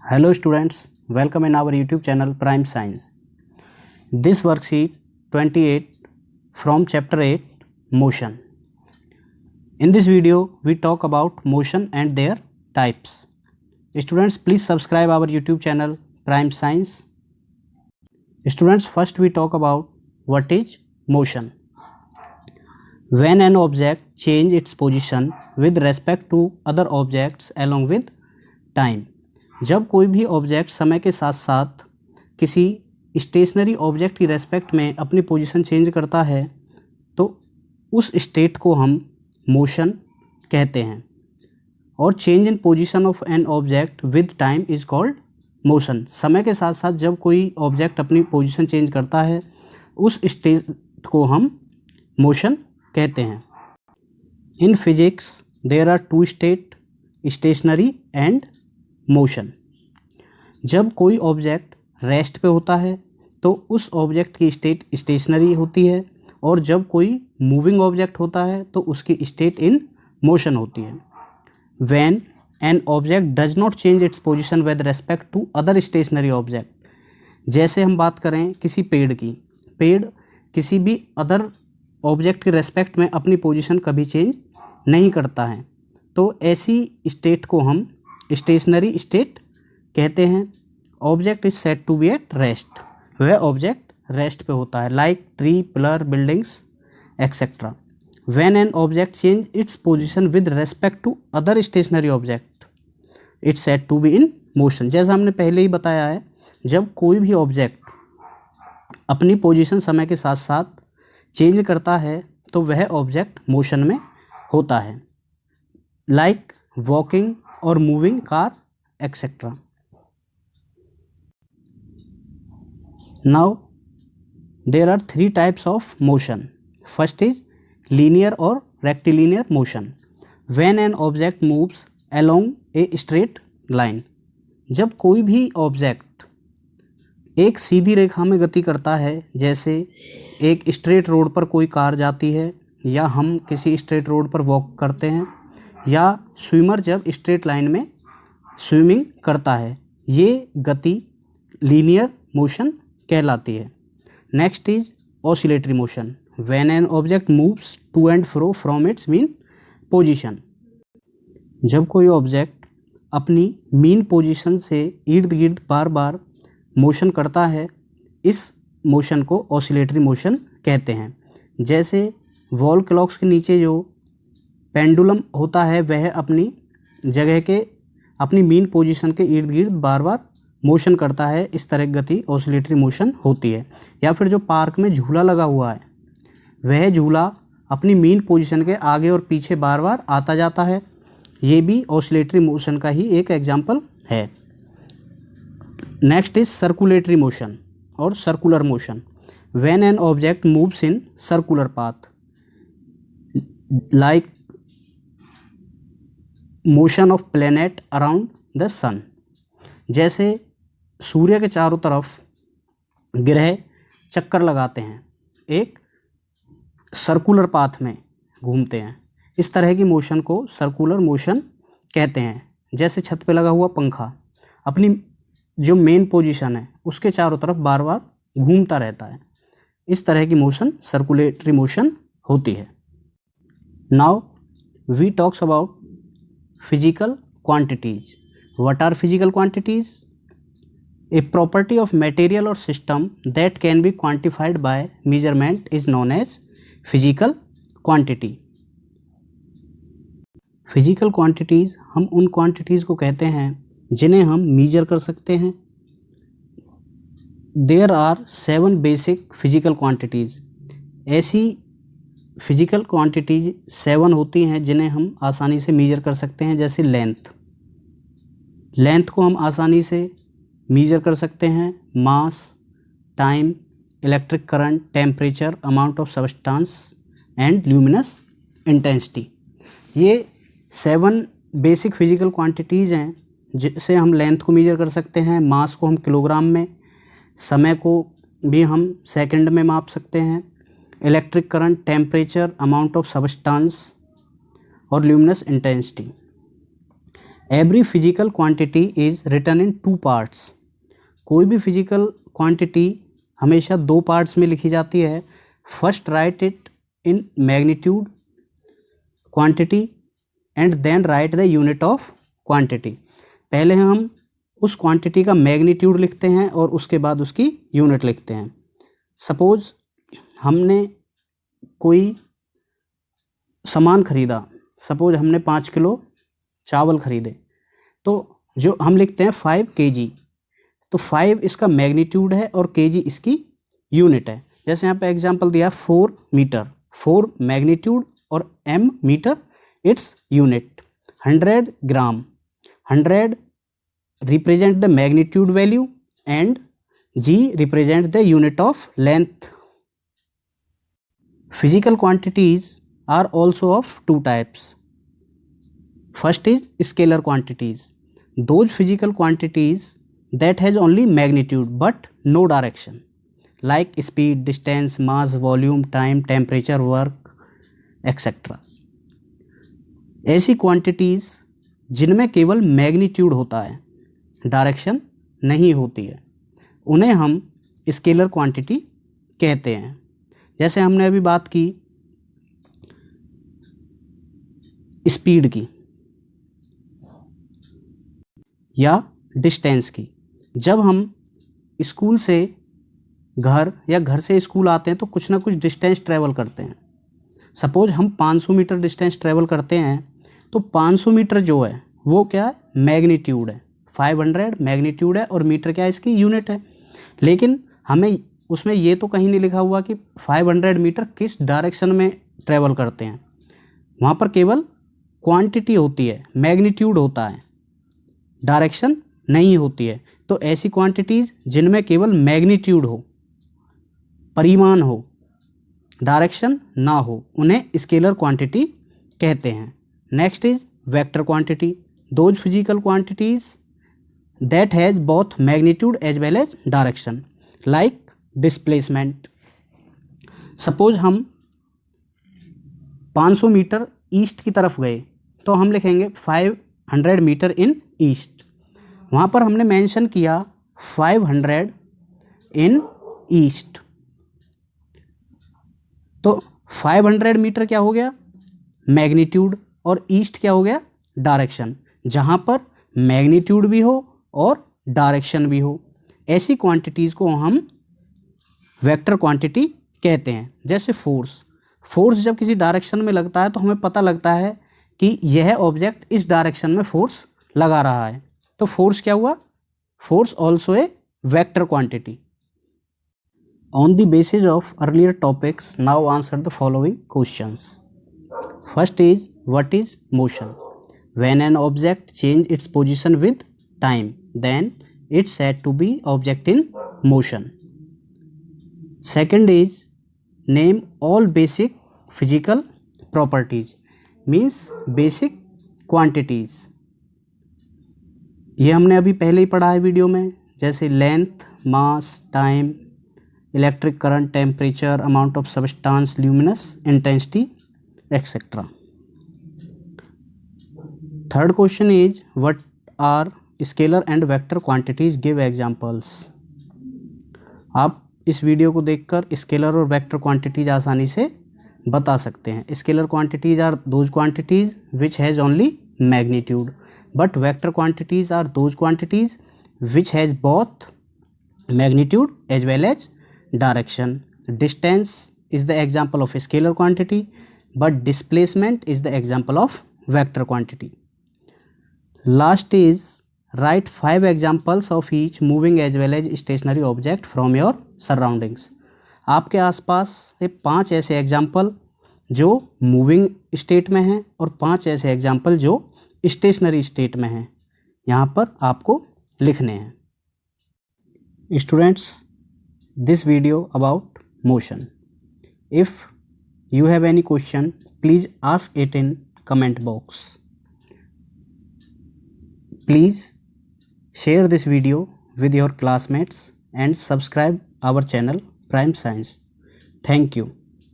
Hello students, welcome in our YouTube channel Prime Science. This worksheet 28 from chapter 8 Motion. In this video we talk about motion and their types. Students, please subscribe our YouTube channel Prime Science. Students, first we talk about what is motion. When an object change its position with respect to other objects along with time. जब कोई भी object समय के साथ साथ किसी stationery object की respect में अपनी पोजीशन चेंज करता है तो उस स्टेट को हम मोशन कहते हैं। और change in position of an object with time is called motion. समय के साथ साथ जब कोई ऑब्जेक्ट अपनी पोजीशन चेंज करता है उस स्टेट को हम मोशन कहते हैं। In physics there are two state, stationary and motion. जब कोई ऑब्जेक्ट रेस्ट पे होता है तो उस ऑब्जेक्ट की स्टेट स्टेशनरी होती है और जब कोई मूविंग ऑब्जेक्ट होता है तो उसकी स्टेट इन मोशन होती है। When an object does not change its position with respect to other stationary object, जैसे हम बात करें किसी पेड़ की, पेड़ किसी भी अदर ऑब्जेक्ट के रेस्पेक्ट में अपनी पोजीशन कभी चेंज नहीं करता है तो ऐसी स्टेट को हम स्टेशनरी स्टेट कहते हैं। Object is said to be at rest, वह ऑब्जेक्ट रेस्ट पे होता है। Like tree, pillar, buildings etcetera. When an object change its position with respect to other stationary object it's said to be in motion. जैसा हमने पहले ही बताया है, जब कोई भी ऑब्जेक्ट अपनी पोजीशन समय के साथ साथ चेंज करता है तो वह ऑब्जेक्ट मोशन में होता है। लाइक वॉकिंग और moving car etcetera. Now there are three types of motion. First is linear और rectilinear motion. When an object moves along a straight line, जब कोई भी ऑब्जेक्ट एक सीधी रेखा में गति करता है, जैसे एक स्ट्रेट रोड पर कोई कार जाती है या हम किसी स्ट्रेट रोड पर वॉक करते हैं या स्विमर जब स्ट्रेट लाइन में स्विमिंग करता है, ये गति लीनियर मोशन कहलाती है। Next is oscillatory motion. When an object moves to and fro from its mean position, जब कोई ऑब्जेक्ट अपनी मीन पोजीशन से इर्द गिर्द बार बार मोशन करता है, इस मोशन को ऑसिलेटरी मोशन कहते हैं। जैसे वॉल क्लॉक्स के नीचे जो पेंडुलम होता है वह अपनी जगह के अपनी मीन पोजीशन के इर्द गिर्द बार बार मोशन करता है, इस तरह की गति ऑसिलेटरी मोशन होती है। या फिर जो पार्क में झूला लगा हुआ है वह झूला अपनी मीन पोजीशन के आगे और पीछे बार बार आता जाता है, ये भी ऑसिलेटरी मोशन का ही एक एग्जाम्पल है। नेक्स्ट इज सर्कुलेटरी मोशन और circular motion. When an object moves in circular path, like motion of planet around the sun, जैसे सूर्य के चारों तरफ ग्रह चक्कर लगाते हैं, एक सर्कुलर पाथ में घूमते हैं, इस तरह की मोशन को सर्कुलर मोशन कहते हैं। जैसे छत पे लगा हुआ पंखा अपनी जो मेन पोजीशन है उसके चारों तरफ बार बार घूमता रहता है, इस तरह की मोशन सर्कुलेटरी मोशन होती है। Now we talks about physical quantities. What are physical quantities? A property of material or system that can be quantified by measurement is known as physical quantity. Physical quantities हम उन quantities को कहते हैं जिन्हें हम measure कर सकते हैं। There are 7 basic physical quantities. ऐसी फिजिकल क्वांटिटीज 7 होती हैं जिन्हें हम आसानी से मीज़र कर सकते हैं। जैसे लेंथ को हम आसानी से मीज़र कर सकते हैं। Mass, time, electric current, temperature, amount of substance and luminous intensity, ये 7 बेसिक फिजिकल क्वांटिटीज़ हैं जिससे हम लेंथ को मीज़र कर सकते हैं। मास को हम किलोग्राम में, समय को भी हम सेकंड में माप सकते हैं। Electric current, temperature, amount of substance और luminous intensity. Every physical quantity is written in 2 parts. कोई भी फिजिकल क्वांटिटी हमेशा 2 पार्ट्स में लिखी जाती है। First write it in magnitude quantity and then write the unit of quantity. पहले हम उस क्वांटिटी का मैग्नीट्यूड लिखते हैं और उसके बाद उसकी यूनिट लिखते हैं। सपोज हमने कोई सामान खरीदा, सपोज हमने 5 किलो चावल खरीदे, तो जो हम लिखते हैं 5 kg, तो 5 इसका मैग्नीट्यूड है और kg इसकी यूनिट है। जैसे यहाँ पे एग्जांपल दिया 4 मीटर, 4 मैग्नीट्यूड और m metre its unit. 100 gram, 100 represent the magnitude value and g represent the unit of length. Physical quantities are also of 2 types. First is scalar quantities. Those physical quantities that has only magnitude but no direction, like speed, distance, mass, volume, time, temperature, work, etc. ऐसी quantities जिनमें केवल magnitude होता है, direction नहीं होती है, उन्हें हम स्केलर क्वांटिटी कहते हैं। जैसे हमने अभी बात की स्पीड की या डिस्टेंस की। जब हम स्कूल से घर या घर से स्कूल आते हैं तो कुछ ना कुछ डिस्टेंस ट्रैवल करते हैं। सपोज हम 500 मीटर डिस्टेंस ट्रैवल करते हैं, तो 500 मीटर जो है वो क्या है, मैग्नीट्यूड है। 500 मैग्नीट्यूड है और मीटर क्या है, इसकी यूनिट है। लेकिन हमें उसमें ये तो कहीं नहीं लिखा हुआ कि 500 मीटर किस डायरेक्शन में ट्रैवल करते हैं। वहाँ पर केवल क्वांटिटी होती है, मैग्नीट्यूड होता है, डायरेक्शन नहीं होती है। तो ऐसी क्वांटिटीज़ जिनमें केवल मैग्नीट्यूड हो, परिमाण हो, डायरेक्शन ना हो, उन्हें स्केलर क्वांटिटी कहते हैं। Next is vector quantity. Those physical quantities that has both magnitude as well as direction, like displacement. Suppose हम 500 मीटर ईस्ट की तरफ गए तो हम लिखेंगे 500 मीटर इन ईस्ट। वहाँ पर हमने मेंशन किया 500 इन ईस्ट, तो 500 मीटर क्या हो गया, मैग्नीट्यूड, और ईस्ट क्या हो गया, डायरेक्शन। जहाँ पर मैग्नीट्यूड भी हो और डायरेक्शन भी हो, ऐसी क्वांटिटीज़ को हम वेक्टर क्वांटिटी कहते हैं। जैसे फोर्स जब किसी डायरेक्शन में लगता है तो हमें पता लगता है कि यह ऑब्जेक्ट इस डायरेक्शन में फोर्स लगा रहा है, तो फोर्स क्या हुआ, force also a vector quantity. On the basis of earlier topics, now answer the following questions. First is, what is motion? When an object change its position with time, then it's said to be object in motion. Second is, name all basic physical properties, means basic quantities. ये हमने अभी पहले ही पढ़ा है video में, जैसे length, mass, time, electric current, temperature, amount of substance, luminous intensity, etcetera. Third question is, what are scalar and vector quantities, give examples. आप इस वीडियो को देखकर स्केलर और वेक्टर क्वांटिटीज आसानी से बता सकते हैं। Scalar quantities are those quantities which has only magnitude, but vector quantities are those quantities which has both magnitude as well as direction. Distance is the example of a scalar quantity, but displacement is the example of vector quantity. Last is, write 5 examples of each moving as well as stationary object from your surroundings. आपके आसपास से 5 ऐसे example जो moving state में हैं और 5 ऐसे example जो स्टेशनरी स्टेट में हैं, यहाँ पर आपको लिखने हैं। Students, this video about motion. If you have any question, please ask it in comment box. Please share this video with your classmates and subscribe our channel Prime Science. Thank you.